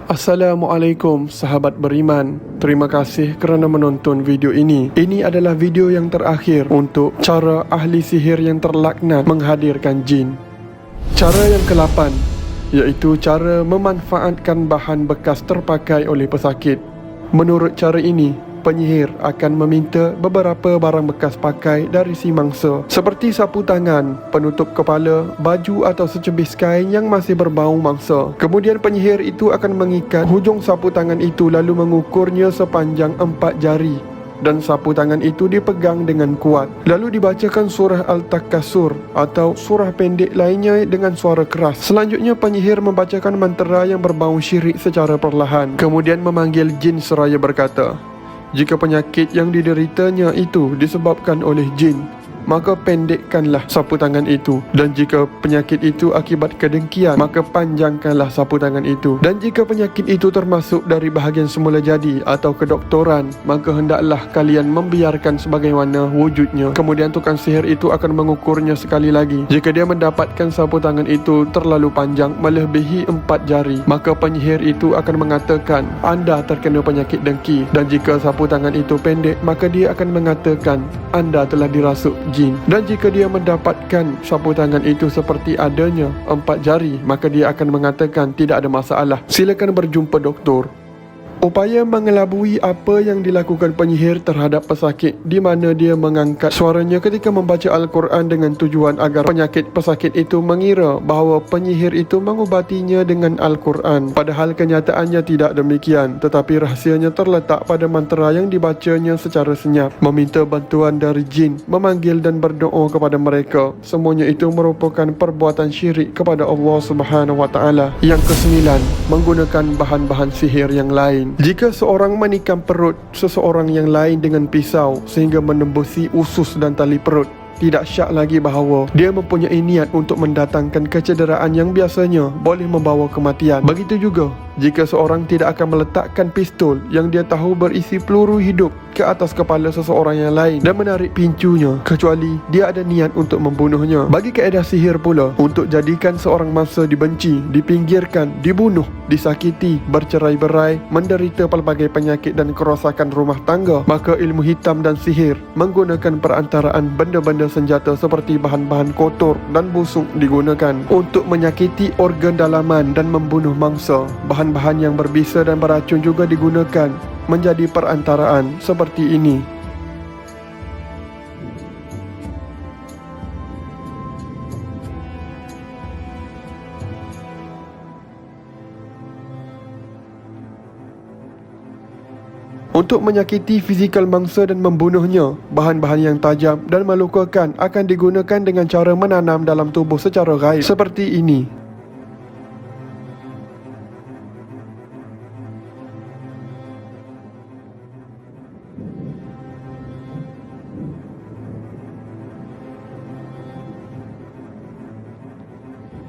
Assalamualaikum sahabat beriman. Terima kasih kerana menonton video ini. Ini adalah video yang terakhir untuk cara ahli sihir yang terlaknat menghadirkan jin. Cara yang ke-8 iaitu cara memanfaatkan bahan bekas terpakai oleh pesakit. Menurut cara ini, penyihir akan meminta beberapa barang bekas pakai dari si mangsa, seperti sapu tangan, penutup kepala, baju atau secebis kain yang masih berbau mangsa. Kemudian penyihir itu akan mengikat hujung sapu tangan itu lalu mengukurnya sepanjang 4 jari, dan sapu tangan itu dipegang dengan kuat. Lalu dibacakan surah Al-Takasur atau surah pendek lainnya dengan suara keras. Selanjutnya penyihir membacakan mantra yang berbau syirik secara perlahan. Kemudian memanggil jin seraya berkata, jika penyakit yang dideritanya itu disebabkan oleh jin, maka pendekkanlah sapu tangan itu. Dan jika penyakit itu akibat kedengkian, maka panjangkanlah sapu tangan itu. Dan jika penyakit itu termasuk dari bahagian semula jadi atau kedoktoran, maka hendaklah kalian membiarkan sebagaimana wujudnya. Kemudian tukang sihir itu akan mengukurnya sekali lagi. Jika dia mendapatkan sapu tangan itu terlalu panjang melebihi 4 jari, maka penyihir itu akan mengatakan anda terkena penyakit dengki. Dan jika sapu tangan itu pendek, maka dia akan mengatakan anda telah dirasuk jin. Dan jika dia mendapatkan sapu tangan itu seperti adanya 4 jari, maka dia akan mengatakan tidak ada masalah, silakan berjumpa doktor. Upaya mengelabui apa yang dilakukan penyihir terhadap pesakit, di mana dia mengangkat suaranya ketika membaca Al-Quran dengan tujuan agar penyakit pesakit itu mengira bahawa penyihir itu mengubatinya dengan Al-Quran. Padahal kenyataannya tidak demikian, tetapi rahsianya terletak pada mantra yang dibacanya secara senyap, meminta bantuan dari jin, memanggil dan berdoa kepada mereka. Semuanya itu merupakan perbuatan syirik kepada Allah Subhanahu Wa Taala. Yang ke-9, menggunakan bahan-bahan sihir yang lain. Jika seorang menikam perut seseorang yang lain dengan pisau sehingga menembusi usus dan tali perut, tidak syak lagi bahawa dia mempunyai niat untuk mendatangkan kecederaan yang biasanya boleh membawa kematian. Begitu juga jika seorang tidak akan meletakkan pistol yang dia tahu berisi peluru hidup ke atas kepala seseorang yang lain dan menarik pincunya, kecuali dia ada niat untuk membunuhnya. Bagi kaedah sihir pula, untuk jadikan seorang mangsa dibenci, dipinggirkan, dibunuh, disakiti, bercerai-berai, menderita pelbagai penyakit dan kerosakan rumah tangga, maka ilmu hitam dan sihir menggunakan perantaraan benda-benda senjata seperti bahan-bahan kotor dan busuk digunakan untuk menyakiti organ dalaman dan membunuh mangsa. Bahan-bahan yang berbisa dan beracun juga digunakan menjadi perantaraan seperti ini. Untuk menyakiti fizikal mangsa dan membunuhnya, bahan-bahan yang tajam dan melukakan akan digunakan dengan cara menanam dalam tubuh secara gaib seperti ini.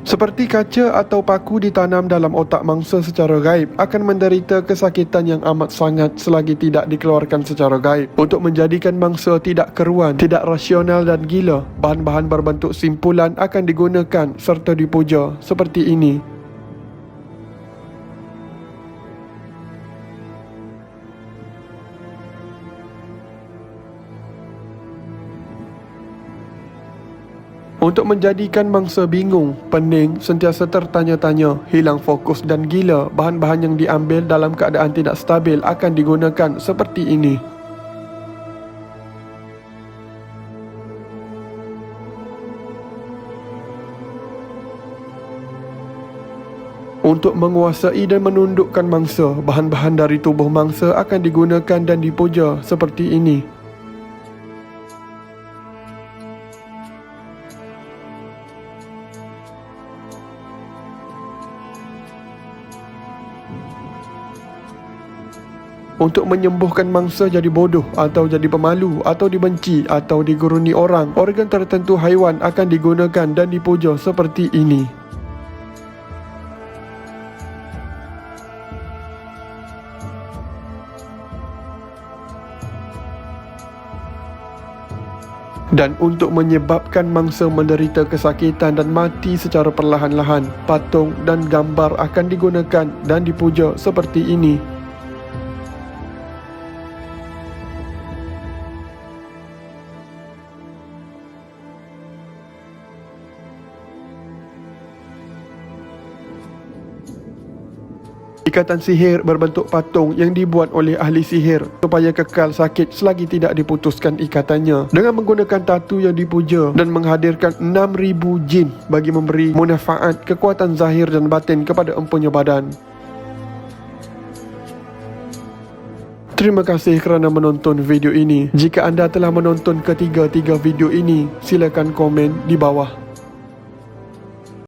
Seperti kaca atau paku ditanam dalam otak mangsa secara gaib, akan menderita kesakitan yang amat sangat selagi tidak dikeluarkan secara gaib. Untuk menjadikan mangsa tidak keruan, tidak rasional dan gila, bahan-bahan berbentuk simpulan akan digunakan serta dipuja seperti ini. Untuk menjadikan mangsa bingung, pening, sentiasa tertanya-tanya, hilang fokus dan gila, bahan-bahan yang diambil dalam keadaan tidak stabil akan digunakan seperti ini. Untuk menguasai dan menundukkan mangsa, bahan-bahan dari tubuh mangsa akan digunakan dan dipuja seperti ini. Untuk menyembuhkan mangsa jadi bodoh atau jadi pemalu atau dibenci atau diguruni orang, organ tertentu haiwan akan digunakan dan dipuja seperti ini. Dan untuk menyebabkan mangsa menderita kesakitan dan mati secara perlahan-lahan, patung dan gambar akan digunakan dan dipuja seperti ini. Ikatan sihir berbentuk patung yang dibuat oleh ahli sihir supaya kekal sakit selagi tidak diputuskan ikatannya, dengan menggunakan tatu yang dipuja dan menghadirkan 6,000 jin bagi memberi manfaat kekuatan zahir dan batin kepada empunya badan. Terima kasih kerana menonton video ini. Jika anda telah menonton ketiga-tiga video ini, silakan komen di bawah.